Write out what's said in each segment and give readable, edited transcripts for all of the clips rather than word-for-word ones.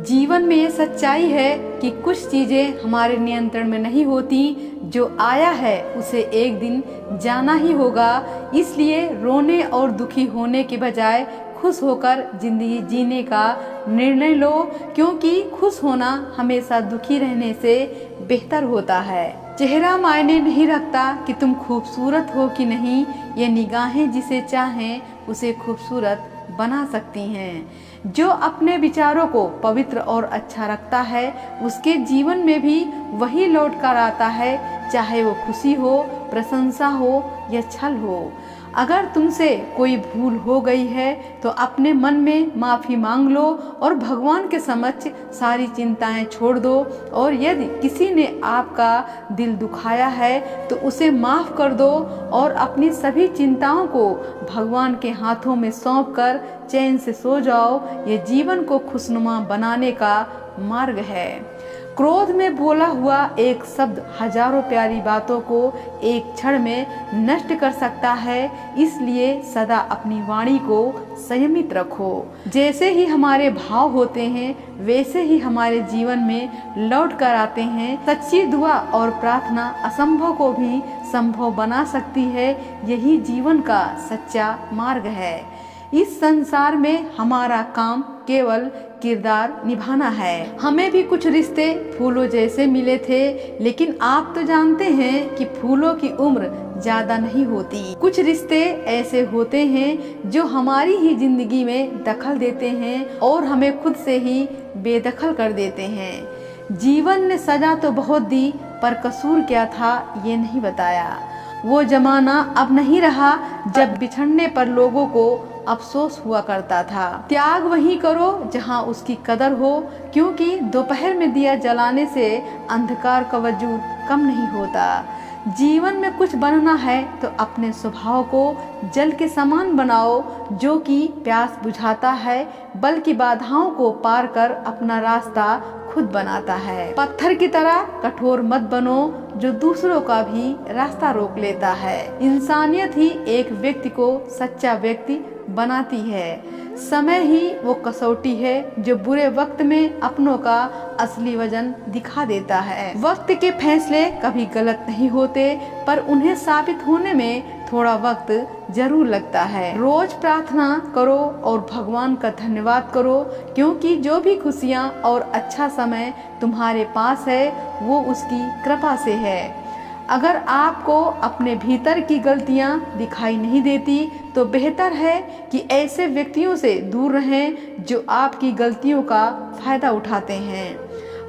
जीवन में ये सच्चाई है कि कुछ चीज़ें हमारे नियंत्रण में नहीं होती। जो आया है उसे एक दिन जाना ही होगा। इसलिए रोने और दुखी होने के बजाय खुश होकर जिंदगी जीने का निर्णय लो, क्योंकि खुश होना हमेशा दुखी रहने से बेहतर होता है। चेहरा मायने नहीं रखता कि तुम खूबसूरत हो कि नहीं, ये निगाहें जिसे चाहें उसे खूबसूरत बना सकती हैं। जो अपने विचारों को पवित्र और अच्छा रखता है उसके जीवन में भी वही लौट कर आता है, चाहे वो खुशी हो, प्रशंसा हो या छल हो। अगर तुमसे कोई भूल हो गई है तो अपने मन में माफ़ी मांग लो और भगवान के समक्ष सारी चिंताएं छोड़ दो। और यदि किसी ने आपका दिल दुखाया है तो उसे माफ़ कर दो और अपनी सभी चिंताओं को भगवान के हाथों में सौंप कर चैन से सो जाओ। ये जीवन को खुशनुमा बनाने का मार्ग है। क्रोध में बोला हुआ एक शब्द हजारों प्यारी बातों को एक क्षण में नष्ट कर सकता है। इसलिए सदा अपनी वाणी को संयमित रखो। जैसे ही हमारे भाव होते हैं वैसे ही हमारे जीवन में लौट कर आते हैं। सच्ची दुआ और प्रार्थना असंभव को भी संभव बना सकती है। यही जीवन का सच्चा मार्ग है। इस संसार में हमारा काम केवल किरदार निभाना है। हमें भी कुछ रिश्ते फूलों जैसे मिले थे, लेकिन आप तो जानते हैं कि फूलों की उम्र ज्यादा नहीं होती। कुछ रिश्ते ऐसे होते हैं जो हमारी ही जिंदगी में दखल देते हैं और हमें खुद से ही बेदखल कर देते हैं। जीवन ने सजा तो बहुत दी, पर कसूर क्या था ये नहीं बताया। वो जमाना अब नहीं रहा जब बिछड़ने पर लोगों को अफसोस हुआ करता था। त्याग वहीं करो जहां उसकी कदर हो, क्योंकि दोपहर में दिया जलाने से अंधकार का वजूद कम नहीं होता। जीवन में कुछ बनना है तो अपने स्वभाव को जल के समान बनाओ, जो कि प्यास बुझाता है बल्कि बाधाओं को पार कर अपना रास्ता खुद बनाता है। पत्थर की तरह कठोर मत बनो जो दूसरों का भी रास्ता रोक लेता है। इंसानियत ही एक व्यक्ति को सच्चा व्यक्ति बनाती है। समय ही वो कसौटी है जो बुरे वक्त में अपनों का असली वजन दिखा देता है। वक्त के फैसले कभी गलत नहीं होते, पर उन्हें साबित होने में थोड़ा वक्त जरूर लगता है। रोज प्रार्थना करो और भगवान का धन्यवाद करो, क्योंकि जो भी खुशियाँ और अच्छा समय तुम्हारे पास है वो उसकी कृपा से है। अगर आपको अपने भीतर की गलतियां दिखाई नहीं देती तो बेहतर है कि ऐसे व्यक्तियों से दूर रहें जो आपकी गलतियों का फायदा उठाते हैं।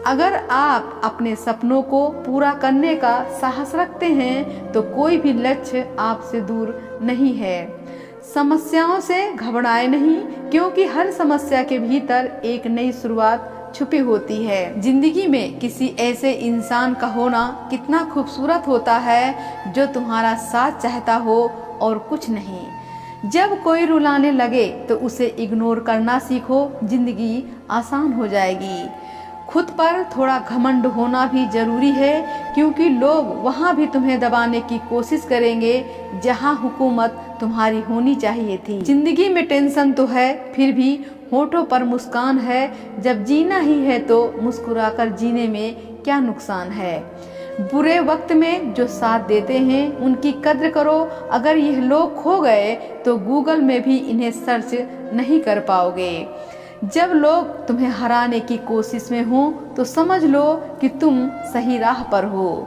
अगर आप अपने सपनों को पूरा करने का साहस रखते हैं तो कोई भी लक्ष्य आपसे दूर नहीं है। समस्याओं से घबराए नहीं, क्योंकि हर समस्या के भीतर एक नई शुरुआत छुपी होती है। जिंदगी में किसी ऐसे इंसान का होना कितना खूबसूरत होता है जो तुम्हारा साथ चाहता हो और कुछ नहीं। जब कोई रुलाने लगे तो उसे इग्नोर करना सीखो, जिंदगी आसान हो जाएगी। खुद पर थोड़ा घमंड होना भी जरूरी है, क्योंकि लोग वहाँ भी तुम्हें दबाने की कोशिश करेंगे जहाँ हुकूमत तुम्हारी होनी चाहिए थी। जिंदगी में टेंशन तो है, फिर भी होठों पर मुस्कान है। जब जीना ही है तो मुस्कुराकर जीने में क्या नुकसान है। बुरे वक्त में जो साथ देते हैं उनकी कद्र करो। अगर यह लोग खो गए तो गूगल में भी इन्हें सर्च नहीं कर पाओगे। जब लोग तुम्हें हराने की कोशिश में हो तो समझ लो कि तुम सही राह पर हो।